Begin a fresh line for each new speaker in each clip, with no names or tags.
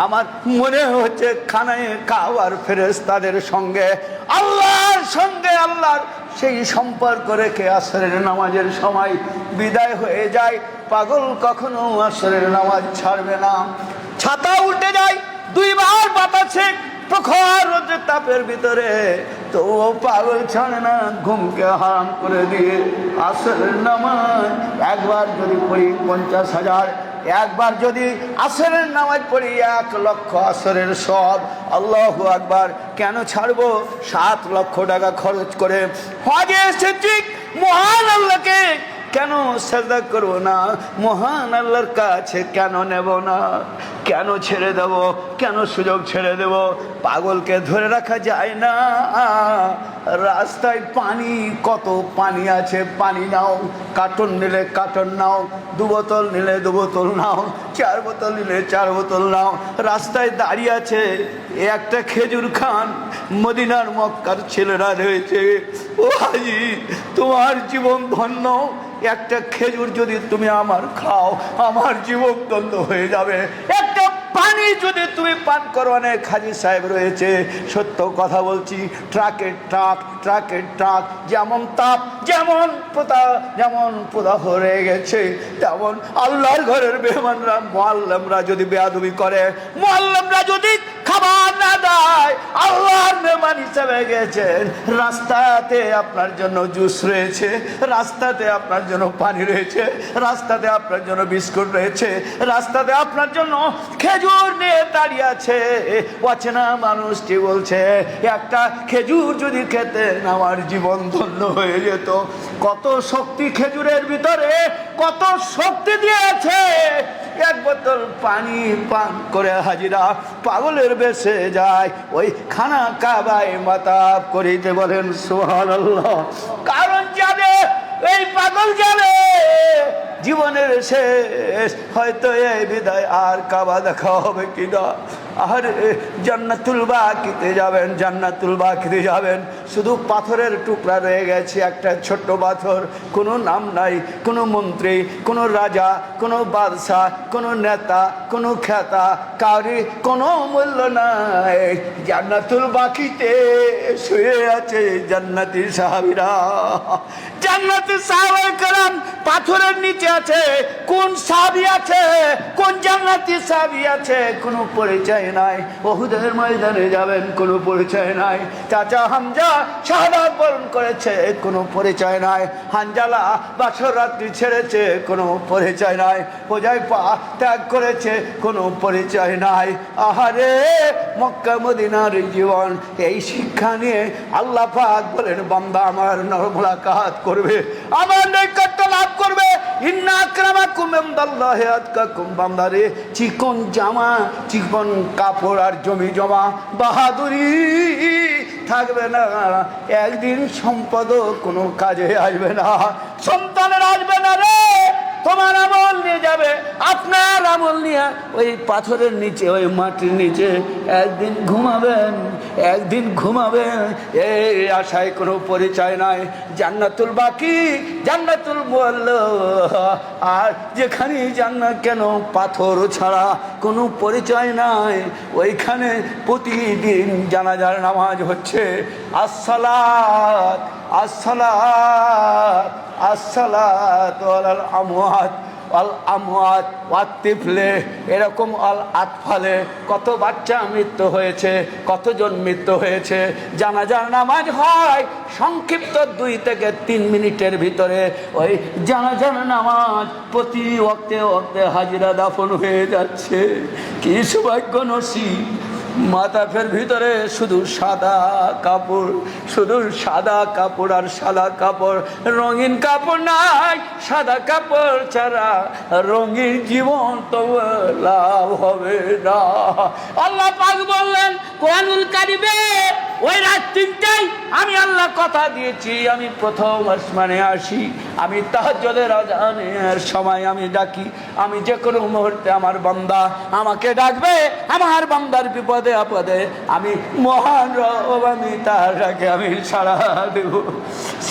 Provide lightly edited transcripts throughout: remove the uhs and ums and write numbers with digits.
আমার মনে হচ্ছে খানায় খাওয়ার ফেরেশতাদের সঙ্গে আল্লাহর সেই সম্পর্ক রেখে আসরের নামাজের সময় বিদায় হয়ে যায়। পাগল কখনো আসরের নামাজ ছাড়বে না। ছাতা উল্টে যায়, 2 বার বাতাসে প্রখর রোদের তাপের ভিতরে, তো ও পাগল ছাড়ে না। ঘুমকে হারাম করে দিয়ে আসরের নামাজ একবার যদি পড়ি 50,000, একবার যদি আসরের নামাজ পড়ি 1 লক্ষ আসরের সব। আল্লাহু আকবার। কেন ছাড়বো? 7 লক্ষ টাকা খরচ করে হজে এসেছি, মহান আল্লাহকে কেন সাজদা করব না? মহান আল্লাহর কাছে কেন নেব না? কেন ছেড়ে দেব? কেন সুযোগ ছেড়ে দেব? পাগলকে ধরে রাখা যায় না। রাস্তায় পানি, কত পানি আছে, পানি নাও। কার্টন নিলে কার্টন নাও, 2 বোতল নিলে 2 বোতল নাও, 4 বোতল নিলে 4 বোতল নাও। রাস্তায় দাঁড়িয়ে আছে, একটা খেজুর খান। মদিনার মক্কার ছেলেরা রয়েছে। ও হাজি, তোমার জীবন ধন্য। একটা খেজুর যদি তুমি আমার খাও, আমার জীবন ধন্য হয়ে যাবে। একটা পানি যদি তুমি পান করো। অনেক হাজি সাহেব রয়েছে, সত্য কথা বলছি, ট্রাকের ট্রাক, যেমন তাপ, যেমন প্রদাহ হয়ে গেছে, তেমন আল্লাহর ঘরের মেহমানরা, মুআল্লিমরা যদি বেয়াদবি করে, মুআল্লিমরা যদি খাবার না দেয়, আল্লাহর মেহমান হিসেবে গেছেন, রাস্তাতে আপনার জন্য জুস রয়েছে, রাস্তাতে আপনার জন্য পানি রয়েছে, রাস্তাতে আপনার জন্য বিস্কুট রয়েছে, রাস্তাতে আপনার জন্য খেজুর নিয়ে দাঁড়িয়ে আছে। অচেনা মানুষটি বলছে, একটা খেজুর যদি খেতেন আমার জীবন ধন্য হয়ে যেত। কত শক্তি খেজুরের ভিতরে, কত শক্তি দিয়েছে। 1 বোতল পানি পান করে হাজিরা পাগলের বেশে যায়, ওই খানা কাবায় মাতাব করিতে। বলেন সুবহানাল্লাহ। কারণ জানে, এই পাগল জানে জীবনের শেষ হয়তো এই বিদায়, আর কাবা দেখা হবে কিনা। আর জান্নাতুল বাকিতে যাবেন, জান্নাতুল বাকিতে যাবেন, শুধু পাথরের টুকরা রয়ে গেছে, একটা ছোট্ট পাথর। কোনো নাম নাই, কোনো মন্ত্রী, কোনো রাজা, কোনো বাদশাহ, কোনো নেতা, কোনো খেতা, কাউরি কোনো মূল্য নাই। জান্নাতুল বাকিতে শুয়ে আছে জান্নাতি সাহাবীরা। জান্নাতি সাহাবায়ে কেরাম পাথরের নিচে আছে। কোন সাহাবী আছে, কোন জান্নাতি সাহাবী আছে, কোনো পরিচয় নাই। উহুদের ময়দানে যাবেন, কোনো পরিচয় নাই। চাচা হামজা শাহাদাত বরণ করেছে, কোনো পরিচয় নাই। হানজালা বাসর রাত্রি ছেড়েছে, কোনো পরিচয় নাই। হুযায়ফা ত্যাগ করেছে, কোনো পরিচয় নাই। আহারে মক্কা মদিনার জীবন, এই শিক্ষা নিয়ে আল্লাহ পাক বলেন, বান্দা আমার মুলাকাত করবে, আমার নৈকট্য লাভ করবে। ইন্না আকরামাকুম ইনদাল্লাহি আতকাকুম। বান্দারে চিকন জামা, চিকন কাপড় আর জমি জমা বাহাদুরি থাকবে না। একদিন সম্পদও কোনো কাজে আসবে না, সন্তানের আসবে না রে। তোমার আমল নিয়ে যাবে, আপনার আমল নিয়ে ওই পাথরের নিচে, ওই মাটির নিচে একদিন ঘুমাবেন, একদিন ঘুমাবেন। এই আশায় কোনো পরিচয় নাই। জান্নাতুল বাকি, জান্নাতুল মুআল্লা। আর যেখানে জান্নাত, কেন পাথর ছাড়া কোনো পরিচয় নাই, ওইখানে প্রতিদিন জানাজার নামাজ হচ্ছে। আসসালাত আসসালাত আসসালাতু আলাল আমওয়াত আল আমওয়াত ওয়াত তিফলে, এরকম আল আতফালে কত বাচ্চা মৃত্যু হয়েছে, কতজন মৃত্যু হয়েছে। জানাজার নামাজ হয় সংক্ষিপ্ত 2 থেকে 3 মিনিটের ভিতরে। ওই জানাজার নামাজ প্রতি ওয়াক্তে ওয়াক্তে হাজিরা দাফন হয়ে যাচ্ছে। কি সৌভাগ্য নসিব। মাতাফের ভিতরে শুধু সাদা কাপড়, শুধু সাদা কাপড় আর সাদা কাপড়। রঙিন কাপড় নাই, সাদা কাপড় ছাড়া রঙিন জীবন তো লাভ হবে না। আল্লাহ পাক বললেন কোরআনুল কারিমে, ওই রাত 3টায় আমি আল্লাহ কথা দিয়েছি, আমি প্রথম আসমানে আসি, আমি তাহাজ্জুদের আযানের সময় আমি ডাকি। আমি যে কোনো মুহূর্তে আমার বান্দা আমাকে ডাকবে, আমার বান্দার বিপদে আপদে আমি মহান রব, আমি তার ডাকে আমি সাড়া দেব।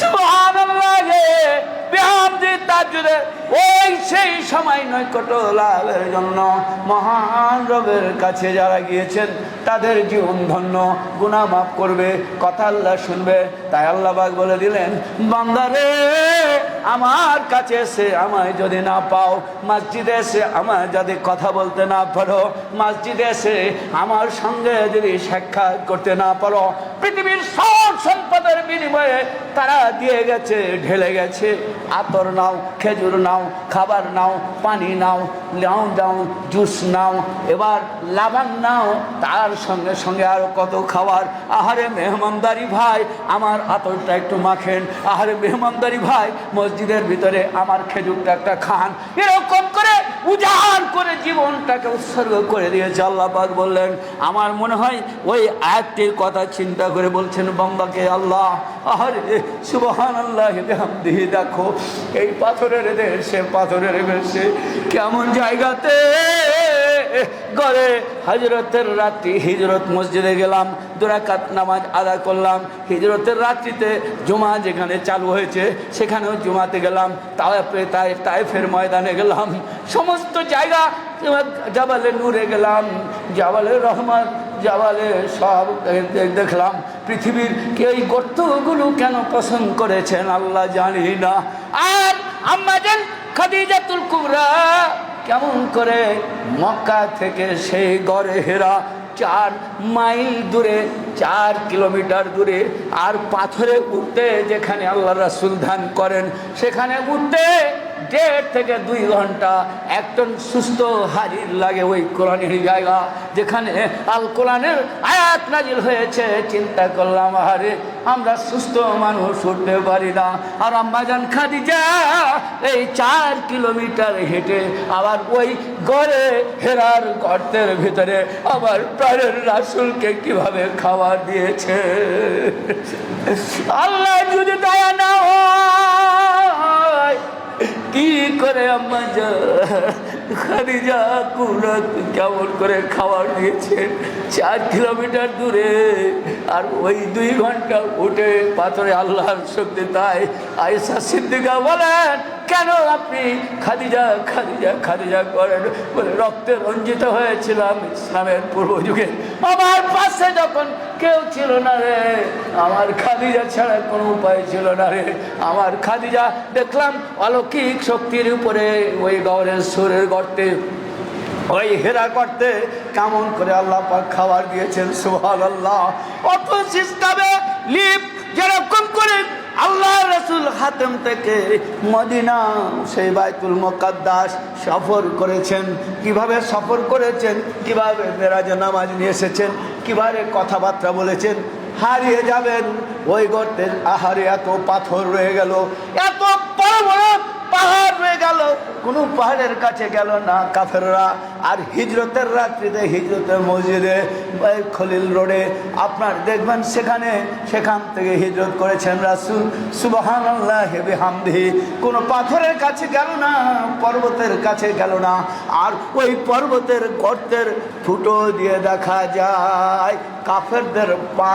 সুবহানাল্লাহ। বিহামদি তাজ্জুদে ওই সেই সময় নৈকট্য লাভের জন্য মহান রবের কাছে যারা গিয়েছেন তাদের জীবন ধন্য, গুনাহ মাফ করবে, কথা আল্লাহ শুনবে। তাই আল্লাহ পাক বলে দিলেন, বান্দারে আমার কাছে এসে আমায় যদি না পাও, মসজিদে এসে আমায় যদি কথা বলতে না পারো, মসজিদে এসে আমার সঙ্গে যদি সাক্ষাৎ করতে না পারো, পৃথিবীর সব সম্পদের বিনিময়ে তারা দিয়ে গেছে, ঢেলে গেছে। আতর নাও, খেজুর নাও, খাবার নাও, পানি নাও, নাও দাও, জুস নাও, এবার লাবান নাও, তার সঙ্গে সঙ্গে আরো কত খাবার। আহারে মেহমানদারি ভাই, আমার আতরটা একটু মাখেন। আহারে মেহমানদারি ভাই, মসজিদের ভিতরে আমার খেজুরটা একটা খান। এরকম করে উজাড় করে জীবনটাকে উৎসর্গ করে দিয়েছে। আল্লাহ পাক বললেন, আমার মনে হয় ওই আয়াতটির কথা চিন্তা করে বলছেন বান্দাকে আল্লাহ, আরে সুবহানাল্লাহ বিহামদিহি, দেখো এই পাথরের দেশে, পাথরের দেশে কেমন জায়গাতে ঘরে হজরতের রাত্রি হিজরত মসজিদে গেলাম, 2 রাকাত নামাজ আদায় করলাম। হিজরতের রাত্রিতে জুমা যেখানে চালু হয়েছে সেখানেও জুমাতে গেলাম, তায়েফের ময়দানে গেলাম, সমস্ত জায়গা, জাবালে নূরে গেলাম, জাবালে রহমান, জাবালে সব দেখলাম। পৃথিবীর এই গর্তগুলো কেন পছন্দ করেছেন আল্লাহ জানি না। আর আম্মাজান খাদিজাতুল কুবরা কেমন করে মক্কা থেকে সেই গড়ে হেরা 4 মাইল দূরে, 4 কিলোমিটার দূরে, আর পাথরে উঠতে যেখানে আল্লাহ রাসূল ধ্যান করেন সেখানে উঠতে 1.5 থেকে 2 ঘন্টা একজন সুস্থ হাজির লাগে। ওই কোরআনের জায়গা যেখানে আল কোরআনের আয়াত নাজিল হয়েছে, চিন্তা করলাম আরে আমরা সুস্থ মানুষ উঠতে পারি না, আর আম্মাজান খাদিজা এই 4 কিলোমিটার হেঁটে আবার ওই গড়ে হেরার গর্তের ভিতরে আবার প্রাণের রাসূলকে কিভাবে খাবার দিয়েছে। আল্লাহ যদি দয়া না হয় কি করে আম্মা খাদিজা কুবরা কেমন করে খাবার দিয়েছেন 4 কিলোমিটার দূরে, আর ওই 2 ঘন্টা উঠে পাথরে আল্লাহর শক্তি। তাই আয়েশা সিদ্দিকা বলেন, কেন আপনি খাদিজা খাদিজা খাদিজা করেন? বলে রক্তে রঞ্জিত হয়েছিলাম ইসলামের পূর্ব যুগে, আমার পাশে যখন কেউ ছিল না রে, আমার খাদিজা ছাড়া কোনো উপায় ছিল না রে। আমার খাদিজা দেখলাম অলৌকিক শক্তির উপরে ওই গৌরের সুরের গর্তে, ওই হেরা করতে কেমন করে আল্লাহ পাক খাবার দিয়েছেন। সুবহানাল্লাহ। অত সিস্টেমে লিপ যেরকম করে আল্লাহ রাসূল হাতেম থেকে মদিনা সেই বাইতুল মুকাদ্দাস সফর করেছেন, কিভাবে সফর করেছেন, কিভাবে মেরাজে নামাজ নিয়ে এসেছেন, কিভাবে কথাবার্তা বলেছেন, হারিয়ে যাবেন ওই গর্তের। আহারে এত পাথর রয়ে গেল, এত বড় বড় পাহাড় রয়ে গেল, কোনো পাহাড়ের কাছে গেল না কাফেররা। আর হিজরতের রাত্রিতে হিজরতের মসজিদে খলিল রোডে আপনার দেখবেন সেখান থেকে হিজরত করেছেন রাসূল সুবহানাল্লাহ বিহামদিহি। কোনো পাথরের কাছে গেল না, পর্বতের কাছে গেল না। আর ওই পর্বতের গর্তের ফুটো দিয়ে দেখা যায় কাফেরদের পা।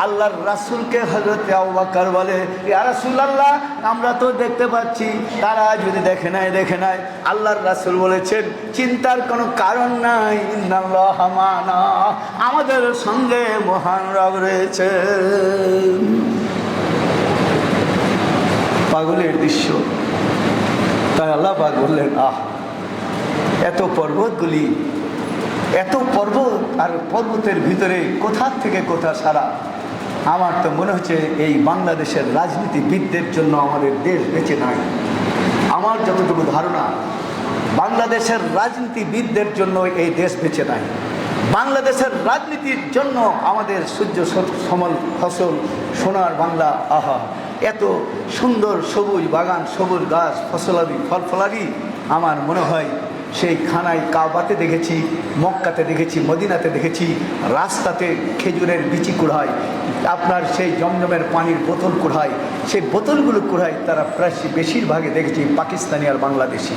আল্লাহর রাসূলকে হযরত আবু বকর বলে, ইয়া রাসূলুল্লাহ আমরা তো দেখতে পাচ্ছি, তারা যদি দেখে নাই দেখে নাই। আল্লাহর রাসূল বলেছেন, চিন্তার কোনো কারণ নাই, ইন্নাল্লাহ মা'না, আমাদের সঙ্গে মহান রব রয়েছে। পাগলের দৃশ্য। তাই আল্লাহ পাক বললেন, এত পর্বতগুলি, এত পর্বত, আর পর্বতের ভিতরে কোথা থেকে কোথা সারা। আমার তো মনে হচ্ছে এই বাংলাদেশের রাজনীতিবিদদের জন্য আমাদের দেশ বেঁচে নাই। আমার যতটুকু ধারণা, বাংলাদেশের রাজনীতিবিদদের জন্য এই দেশ বেঁচে নাই। বাংলাদেশের রাজনীতির জন্য আমাদের সূর্য সমল ফসল সোনার বাংলা, আহা এত সুন্দর সবুজ বাগান, সবুজ গাছ, ফসলাদি ফলফলাদি, আমার মনে হয় সেই খানায় কাবাতে দেখেছি, মক্কাতে দেখেছি, মদিনাতে দেখেছি, রাস্তাতে খেজুরের বিচি কুড়ায়, আপনার সেই জমজমের পানির বোতল কুড়ায়, সেই বোতলগুলো কুড়ায় তারা প্রায় বেশিরভাগে দেখেছি পাকিস্তানি আর বাংলাদেশি।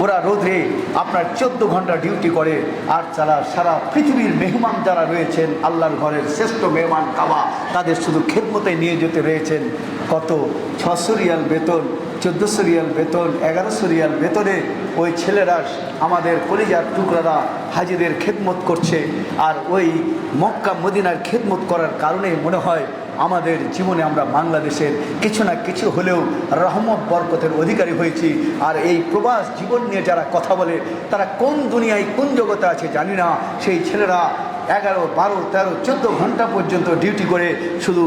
ওরা রোদে আপনার 14 ঘন্টা ডিউটি করে, আর যারা সারা পৃথিবীর মেহমান যারা রয়েছেন, আল্লাহর ঘরের শ্রেষ্ঠ মেহমান কাবা, তাদের শুধু খেদমতে নিয়ে যেতে রয়েছেন। কত 600 রিয়াল বেতন, 1400 রিয়াল বেতন, 1100 রিয়াল বেতনে ওই ছেলেরা আমাদের কলিজার টুকরারা হাজিদের খেদমত করছে। আর ওই মক্কা মদিনার খেদমত করার কারণে মনে হয় আমাদের জীবনে আমরা বাংলাদেশের কিছু না কিছু হলেও রহমত বরকতের অধিকারী হয়েছি। আর এই প্রবাস জীবন নিয়ে যারা কথা বলে তারা কোন দুনিয়ায় কোন জগতে আছে জানি না। সেই ছেলেরা 11, 12, 13, 14 ঘন্টা পর্যন্ত ডিউটি করে শুধু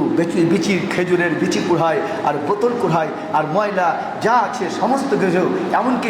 বিচির খেজুরের বিচি কুড়ায় আর বোতল কুড়ায় আর ময়লা যা আছে সমস্ত কিছু, এমনকি